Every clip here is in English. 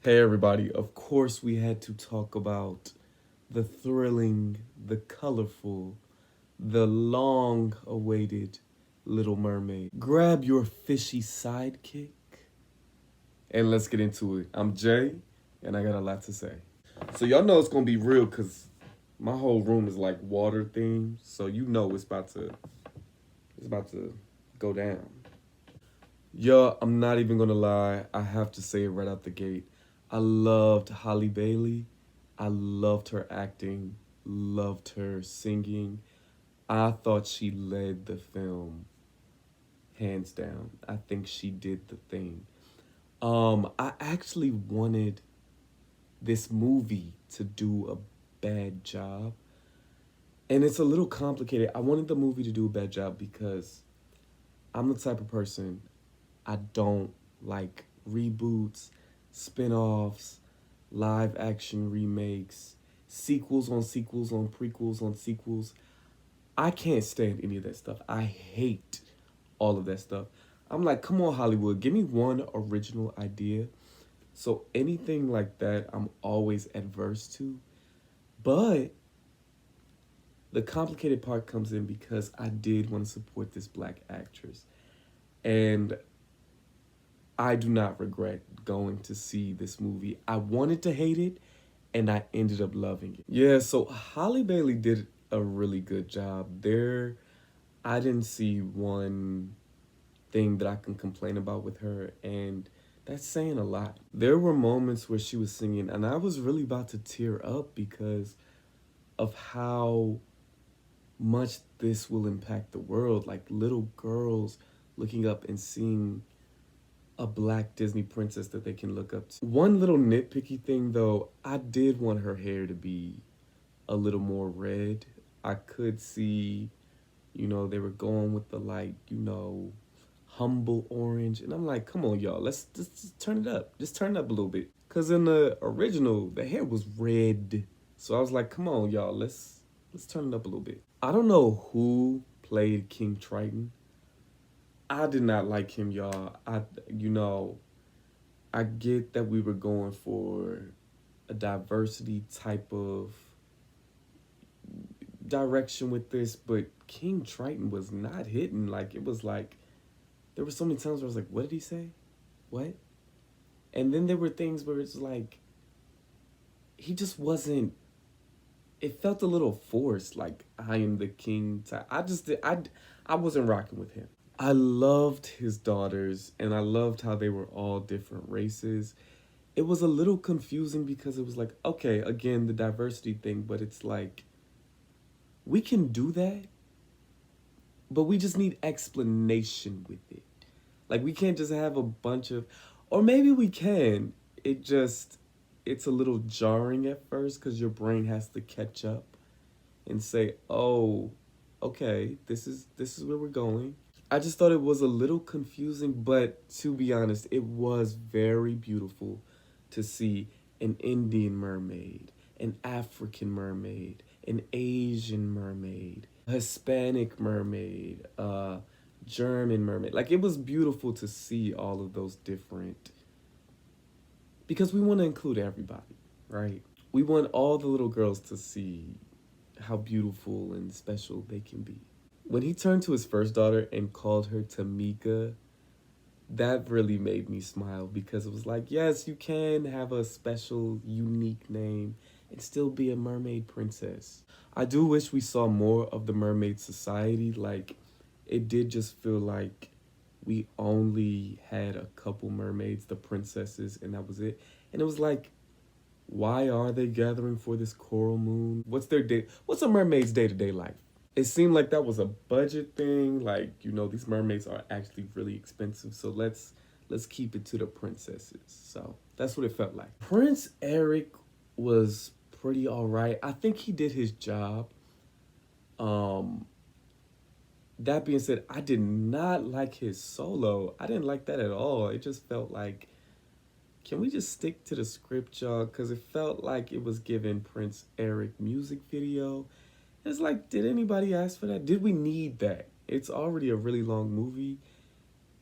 Hey everybody, of course we had to talk about the thrilling, the colorful, the long awaited Little Mermaid. Grab your fishy sidekick and let's get into it. I'm Jay and I got a lot to say. So y'all know it's gonna be real because my whole room is like water themed, so you know it's about to go down. Yo, I'm not even gonna lie. I have to say it right out the gate. I loved Halle Bailey. I loved her acting, loved her singing. I thought she led the film hands down. I think she did the thing. I actually wanted this movie to do a bad job. And it's a little complicated. I wanted the movie to do a bad job because I'm the type of person I don't like reboots, spin-offs, live action remakes, sequels on sequels on prequels on sequels. I can't stand any of that stuff. I hate all of that stuff. I'm like, come on, Hollywood, give me one original idea. So anything like that, I'm always adverse to. But the complicated part comes in because I did want to support this black actress. And I do not regret going to see this movie. I wanted to hate it, and I ended up loving it. Yeah, so Holly Bailey did a really good job. I didn't see one thing that I can complain about with her, and that's saying a lot. There were moments where she was singing, and I was really about to tear up because of how much this will impact the world. Like little girls looking up and seeing a black Disney princess that they can look up to. One little nitpicky thing though, I did want her hair to be a little more red. I could see, they were going with the humble orange. And I'm like, come on, y'all, let's just turn it up. Just turn it up a little bit. Cause in the original, the hair was red. So I was like, come on, y'all, let's turn it up a little bit. I don't know who played King Triton. I did not like him, y'all. I get that we were going for a diversity type of direction with this, but King Triton was not hitting. Like, it was like, there were so many times where I was like, what did he say? What? And then there were things where it's like, he just wasn't, it felt a little forced, like, I am the king. I wasn't rocking with him. I loved his daughters, and I loved how they were all different races. It was a little confusing because it was like, okay, again, the diversity thing, but it's like, we can do that, but we just need explanation with it. Like, we can't just have a bunch of, or maybe we can. It's a little jarring at first because your brain has to catch up and say, oh, okay, this is where we're going. I just thought it was a little confusing, but to be honest, it was very beautiful to see an Indian mermaid, an African mermaid, an Asian mermaid, a Hispanic mermaid, a German mermaid. Like, it was beautiful to see all of those different, because we want to include everybody, right? We want all the little girls to see how beautiful and special they can be. When he turned to his first daughter and called her Tamika, that really made me smile because it was like, yes, you can have a special, unique name and still be a mermaid princess. I do wish we saw more of the mermaid society. Like, it did just feel like we only had a couple mermaids, the princesses, and that was it. And it was like, why are they gathering for this coral moon? What's a mermaid's day-to-day life? It seemed like that was a budget thing. Like, these mermaids are actually really expensive. So let's keep it to the princesses. So that's what it felt like. Prince Eric was pretty all right. I think he did his job. That being said, I did not like his solo. I didn't like that at all. It just felt like, can we just stick to the script, y'all? Because it felt like it was giving Prince Eric music video. It's like, did anybody ask for that? Did we need that? It's already a really long movie.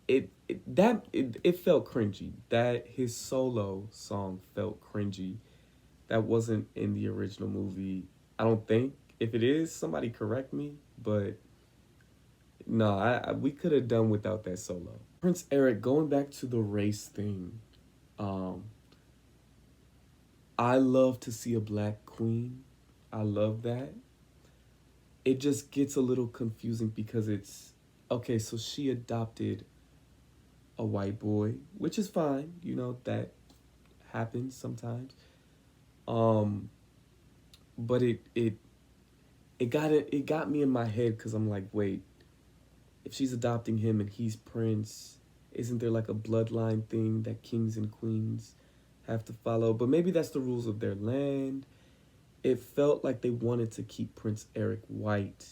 it felt cringy. That his solo song felt cringy. That wasn't in the original movie. I don't think. If it is, somebody correct me. But no, we could have done without that solo. Prince Eric, going back to the race thing, um, I love to see a black queen. I love that. It just gets a little confusing because it's okay, so she adopted a white boy, which is fine, that happens sometimes. Um, but it got me in my head because I'm like, wait, if she's adopting him and he's prince, isn't there like a bloodline thing that kings and queens have to follow? But maybe that's the rules of their land. It felt like they wanted to keep Prince Eric white,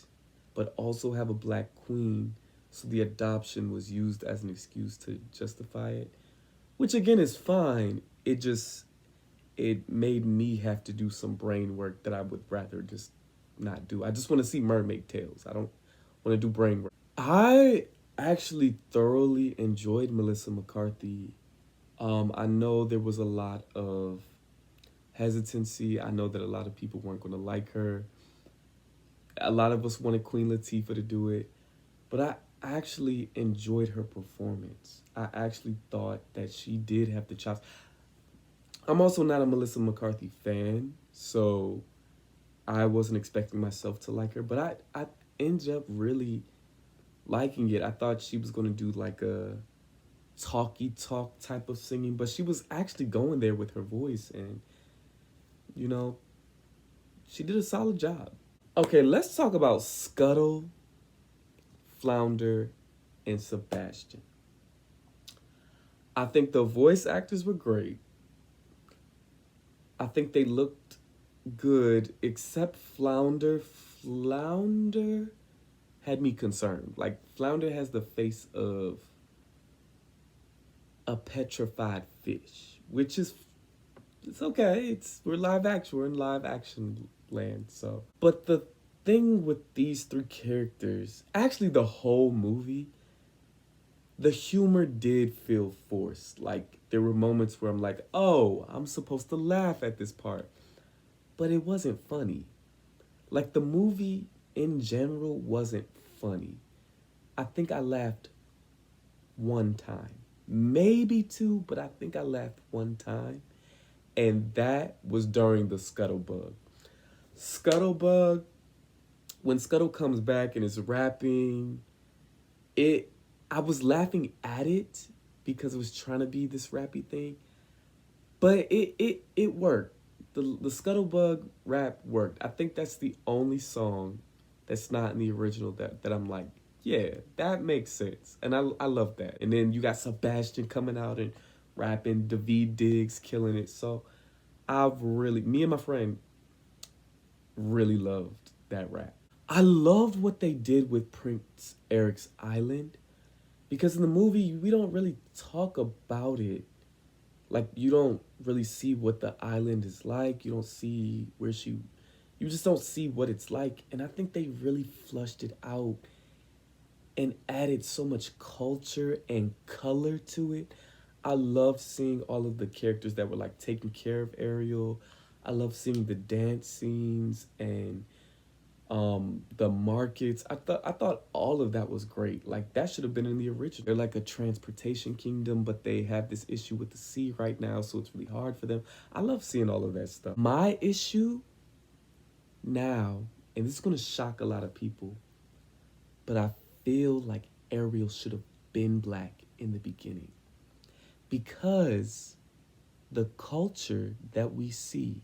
but also have a black queen, so the adoption was used as an excuse to justify it, which again is fine. It made me have to do some brain work that I would rather just not do. I just want to see mermaid tails. I don't want to do brain work. I actually thoroughly enjoyed Melissa McCarthy. I know there was a lot of hesitancy. I know that a lot of people weren't going to like her. A lot of us wanted Queen Latifah to do it, but I actually enjoyed her performance. I actually thought that she did have the chops. I'm also not a Melissa McCarthy fan, so I wasn't expecting myself to like her, but I ended up really liking it. I thought she was going to do like a talky talk type of singing, but she was actually going there with her voice, and you know, she did a solid job. Okay, let's talk about Scuttle, Flounder, and Sebastian. I think the voice actors were great. I think they looked good, except Flounder. Flounder had me concerned. Like, Flounder has the face of a petrified fish, which is, it's okay. We're live action. We're in live action land. So, but the thing with these three characters, actually, the whole movie, the humor did feel forced. Like, there were moments where I'm like, oh, I'm supposed to laugh at this part, but it wasn't funny. Like, the movie in general wasn't funny. I think I laughed one time, maybe two, but I think I laughed one time, and that was during the Scuttlebug. Scuttlebug, when Scuttle comes back and is rapping, I was laughing at it because it was trying to be this rappy thing, but it worked. The Scuttlebug rap worked. I think that's the only song that's not in the original that I'm like, yeah, that makes sense. And I love that. And then you got Sebastian coming out and rapping, David Diggs killing it. So me and my friend really loved that rap. I loved what they did with Prince Eric's Island, because in the movie, we don't really talk about it. Like, you don't really see what the island is like. You don't see you just don't see what it's like. And I think they really flushed it out and added so much culture and color to it. I love seeing all of the characters that were like taking care of Ariel. I love seeing the dance scenes and the markets. I thought all of that was great. Like, that should have been in the original. They're like a transportation kingdom, but they have this issue with the sea right now, so it's really hard for them. I love seeing all of that stuff. My issue now, and this is going to shock a lot of people, but I feel like Ariel should have been black in the beginning, because the culture that we see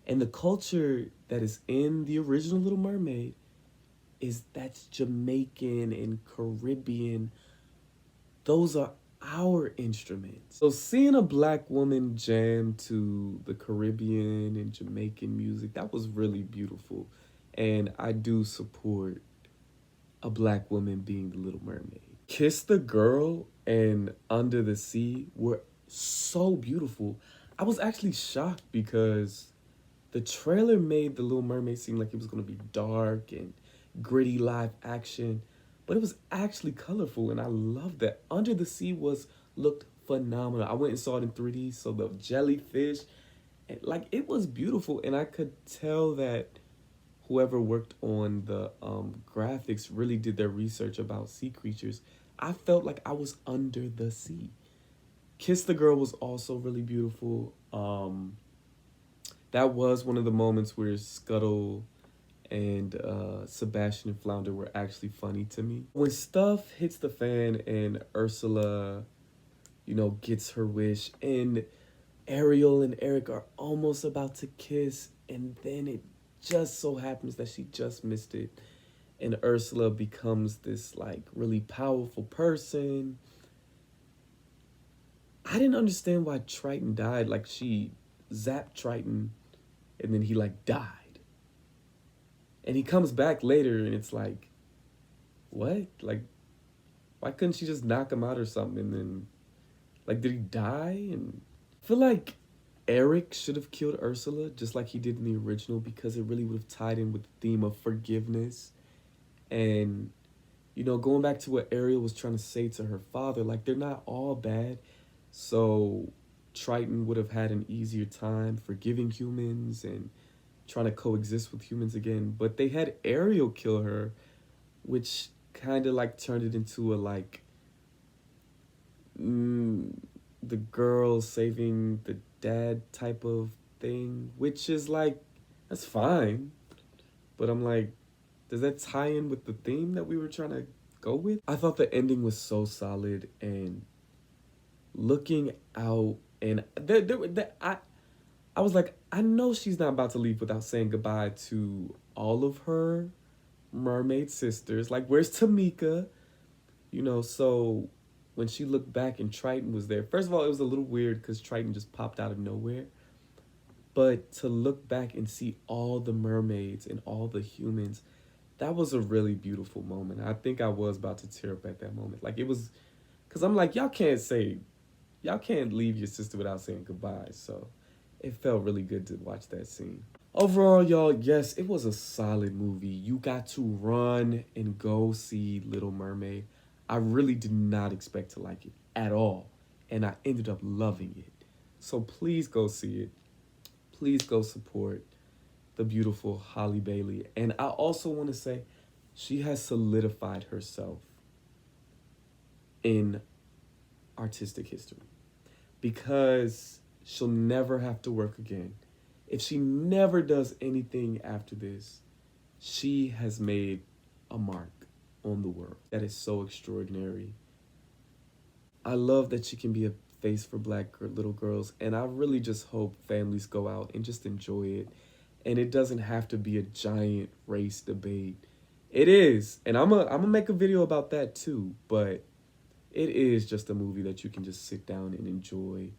and the culture that is in the original Little Mermaid that's Jamaican and Caribbean. Those are our instruments. So seeing a black woman jam to the Caribbean and Jamaican music, that was really beautiful. And I do support a black woman being the Little Mermaid. Kiss the Girl and Under the Sea were so beautiful. I was actually shocked because the trailer made The Little Mermaid seem like it was going to be dark and gritty live action. but it was actually colorful, and I loved that. Under the Sea was looked phenomenal. I went and saw it in 3D, so the jellyfish, and like it was beautiful, and I could tell that whoever worked on the graphics really did their research about sea creatures. I felt like I was under the sea. Kiss the Girl was also really beautiful. That was one of the moments where Scuttle and Sebastian and Flounder were actually funny to me. When stuff hits the fan and Ursula, gets her wish, and Ariel and Eric are almost about to kiss, and then it just so happens that she just missed it, and Ursula becomes this like really powerful person. I didn't understand why Triton died. Like, she zapped Triton and then he like died. And he comes back later and it's like, what? Like, why couldn't she just knock him out or something? And then, like, did he die? And I feel like Eric should have killed Ursula just like he did in the original, because it really would have tied in with the theme of forgiveness. And, going back to what Ariel was trying to say to her father, like, they're not all bad. So Triton would have had an easier time forgiving humans and trying to coexist with humans again. But they had Ariel kill her, which kind of like turned it into a like the girl saving the dad type of thing, which is like, that's fine. But I'm like, does that tie in with the theme that we were trying to go with? I thought the ending was so solid, and looking out, and I was like, I know she's not about to leave without saying goodbye to all of her mermaid sisters. Like, where's Tamika? So when she looked back and Triton was there, first of all, it was a little weird because Triton just popped out of nowhere. But to look back and see all the mermaids and all the humans, that was a really beautiful moment. I think I was about to tear up at that moment. Like, it was, because I'm like, y'all can't leave your sister without saying goodbye. So it felt really good to watch that scene. Overall, y'all, yes, it was a solid movie. You got to run and go see Little Mermaid. I really did not expect to like it at all, and I ended up loving it. So please go see it. Please go support the beautiful Halle Bailey. And I also want to say, she has solidified herself in artistic history, because she'll never have to work again. If she never does anything after this, she has made a mark on the world. That is so extraordinary. I love that she can be a face for Black little girls, and I really just hope families go out and just enjoy it. And it doesn't have to be a giant race debate. It is, and I'm gonna make a video about that too, but it is just a movie that you can just sit down and enjoy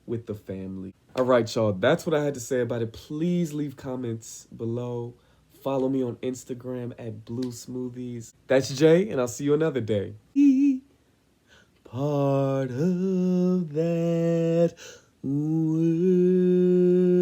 with the family. All right, y'all, that's what I had to say about it. Please leave comments below. Follow me on Instagram at Blue Smoothies. That's Jay, and I'll see you another day. Part of that world.